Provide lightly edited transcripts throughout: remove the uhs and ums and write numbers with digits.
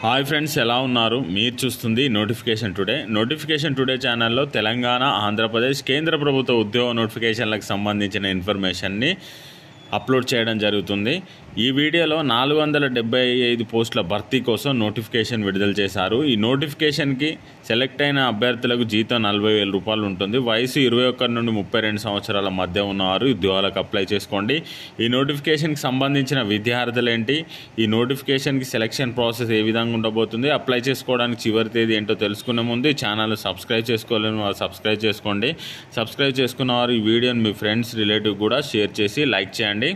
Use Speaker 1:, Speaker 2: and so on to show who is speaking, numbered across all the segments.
Speaker 1: Hi friends, ఎలా ఉన్నారు? మీరు చూస్తుంది నోటిఫికేషన్ టుడే ఛానల్లో తెలంగాణ, ఆంధ్రప్రదేశ్ కేంద్ర ప్రభుత్వ ఉద్యోగ నోటిఫికేషన్లకు సంబంధించిన ఇన్ఫర్మేషన్ని అప్లోడ్ చేయడం జరుగుతుంది. ఈ వీడియోలో 475 పోస్టుల భర్తీ కోసం నోటిఫికేషన్ విడుదల చేశారు. ఈ నోటిఫికేషన్కి సెలెక్ట్ అయిన అభ్యర్థులకు జీతం 40,000 రూపాయలు ఉంటుంది. వయసు 21 నుండి 32 సంవత్సరాల మధ్య ఉన్నవారు ఉద్యోగాలకు అప్లై చేసుకోండి. ఈ నోటిఫికేషన్కి సంబంధించిన విద్యార్థులు ఏంటి, ఈ నోటిఫికేషన్కి సెలెక్షన్ ప్రాసెస్ ఏ విధంగా ఉండబోతుంది, అప్లై చేసుకోవడానికి చివరి తేదీ ఏంటో తెలుసుకునే ముందు ఈ ఛానల్ సబ్స్క్రైబ్ చేసుకోలేని వారు సబ్స్క్రైబ్ చేసుకోండి. సబ్స్క్రైబ్ చేసుకున్న వారు ఈ వీడియోని మీ ఫ్రెండ్స్, రిలేటివ్ కూడా షేర్ చేసి లైక్ చేయండి.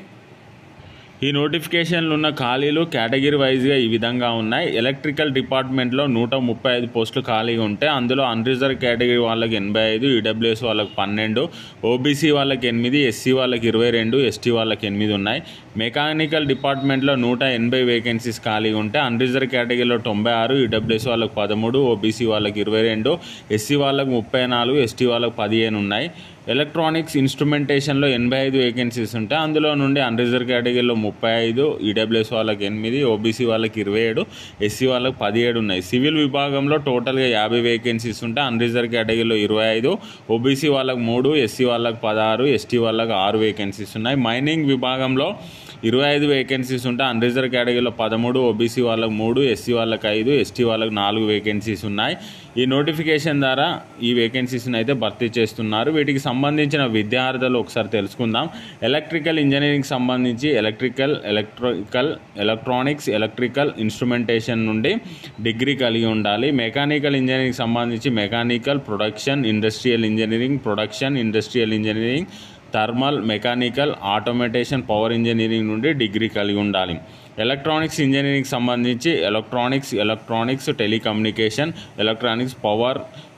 Speaker 1: ఈ నోటిఫికేషన్లు ఉన్న ఖాళీలు కేటగిరీ వైజ్గా ఈ విధంగా ఉన్నాయి. ఎలక్ట్రికల్ డిపార్ట్మెంట్లో 135 పోస్టులు ఖాళీగా ఉంటే అందులో అన్రిజర్వ్ కేటగిరీ వాళ్ళకి 85, ఈడబ్ల్యూఎస్ వాళ్ళకి 12, ఓబీసీ వాళ్ళకి 8, ఎస్సీ వాళ్ళకి 22, ఎస్టీ వాళ్ళకి 8 ఉన్నాయి. మెకానికల్ డిపార్ట్మెంట్లో 180 వేకెన్సీస్ ఖాళీగా ఉంటే అన్రిజర్వ్ కేటగిరీలో 96, ఈడబ్ల్యూఎస్ వాళ్ళకి 13, ఓబీసీ వాళ్ళకి 22, ఎస్సీ వాళ్ళకి 34, ఎస్టీ వాళ్ళకి 15 ఉన్నాయి. ఎలక్ట్రానిక్స్ ఇన్స్ట్రుమెంటేషన్లో 85 వేకెన్సీస్ ఉంటాయి. అందులో నుండి అన్రిజర్వ్ కేటగిరీలో 35, ఈడబ్ల్యూఎస్ వాళ్ళకి 8, ఓబీసీ వాళ్ళకి 27, ఎస్సీ వాళ్ళకి 17 ఉన్నాయి. సివిల్ విభాగంలో టోటల్గా 50 వేకెన్సీస్ ఉంటాయి. అన్రిజర్వ్ కేటగిరీలో 25, ఓబీసీ వాళ్ళకి 3, ఎస్సీ వాళ్ళకి 16, ఎస్టీ వాళ్ళకి 6 వేకెన్సీస్ ఉన్నాయి. మైనింగ్ విభాగంలో 25 వేకెన్సీస్ ఉంటాయి. అన్రిజర్వ్ కేటగిరీలో 13, ఓబీసీ వాళ్ళకి 3, ఎస్సీ వాళ్ళకి 5, ఎస్టీ వాళ్ళకి 4 వేకెన్సీస్ ఉన్నాయి. ఈ నోటిఫికేషన్ ద్వారా ఈ వేకెన్సీస్ని అయితే భర్తీ చేస్తున్నారు. వీటికి సంబంధించిన విద్యార్థులు ఒకసారి తెలుసుకుందాం. ఎలక్ట్రికల్ ఇంజనీరింగ్ సంబంధించి ఎలక్ట్రానిక్స్, ఎలక్ట్రికల్ ఇన్స్ట్రుమెంటేషన్ నుండి డిగ్రీ కలిగి ఉండాలి. మెకానికల్ ఇంజనీరింగ్ సంబంధించి mechanical, production industrial engineering, thermal, mechanical, automation, power engineering నుండి డిగ్రీ కలిగి ఉండాలి. ఎలక్ట్రానిక్స్ ఇంజనీరింగ్ సంబంధించి electronics, telecommunication, electronics,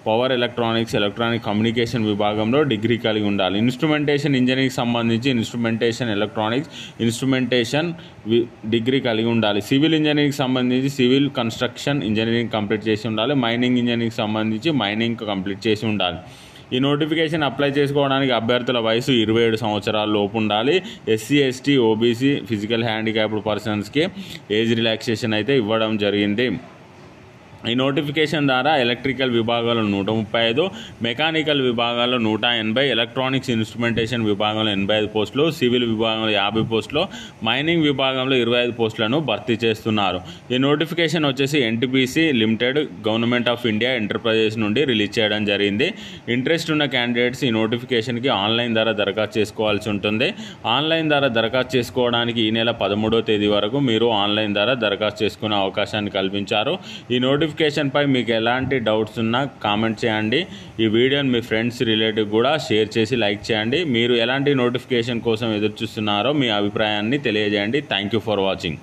Speaker 1: power electronics, electronic communication విభాగంలో డిగ్రీ కలిగి ఉండాలి. ఇన్స్ట్రుమెంటేషన్ ఇంజనీరింగ్ సంబంధించి ఇన్స్ట్రుమెంటేషన్ డిగ్రీ కలిగి ఉండాలి. సివిల్ ఇంజనీరింగ్ సంబంధించి సివిల్ కన్స్ట్రక్షన్ ఇంజనీరింగ్ కంప్లీట్ చేసి ఉండాలి. మైనింగ్ ఇంజనీరింగ్ సంబంధించి మైనింగ్ కంప్లీట్ చేసి ఉండాలి. ఈ నోటిఫికేషన్ అప్లై చేసుకోవడానికి అభ్యర్థుల వయసు 27 సంవత్సరాల లోపు ఉండాలి. SC, ST, OBC, physical handicapped పర్సన్స్కి ఏజ్ రిలాక్సేషన్ అయితే ఇవ్వడం జరిగింది. ఈ నోటిఫికేషన్ ద్వారా ఎలక్ట్రికల్ విభాగాల్లో 135, మెకానికల్ విభాగాల్లో 180, ఎలక్ట్రానిక్స్ ఇన్స్ట్రుమెంటేషన్ విభాగంలో 85 పోస్టులు, సివిల్ విభాగంలో 50 పోస్టులు, మైనింగ్ విభాగంలో 25 పోస్టులను భర్తీ చేస్తున్నారు. ఈ నోటిఫికేషన్ వచ్చేసి NTPC limited government of India enterprises నుండి రిలీజ్ చేయడం జరిగింది. ఇంట్రెస్ట్ ఉన్న క్యాండిడేట్స్ ఈ నోటిఫికేషన్కి ఆన్లైన్ ద్వారా దరఖాస్తు చేసుకోవాల్సి ఉంటుంది. ఆన్లైన్ ద్వారా దరఖాస్తు చేసుకోవడానికి ఈ నెల 13వ తేదీ వరకు మీరు ఆన్లైన్ ద్వారా దరఖాస్తు చేసుకునే అవకాశాన్ని కల్పించారు. ఈ నోటిఫికేషన్పై మీకు ఎలాంటి డౌట్స్ ఉన్నా కామెంట్ చేయండి. ఈ వీడియోని మీ ఫ్రెండ్స్, రిలేటివ్ కూడా షేర్ చేసి లైక్ చేయండి. మీరు ఎలాంటి నోటిఫికేషన్ కోసం ఎదురు చూస్తున్నారో మీ అభిప్రాయాన్ని తెలియజేయండి. Thank you for watching.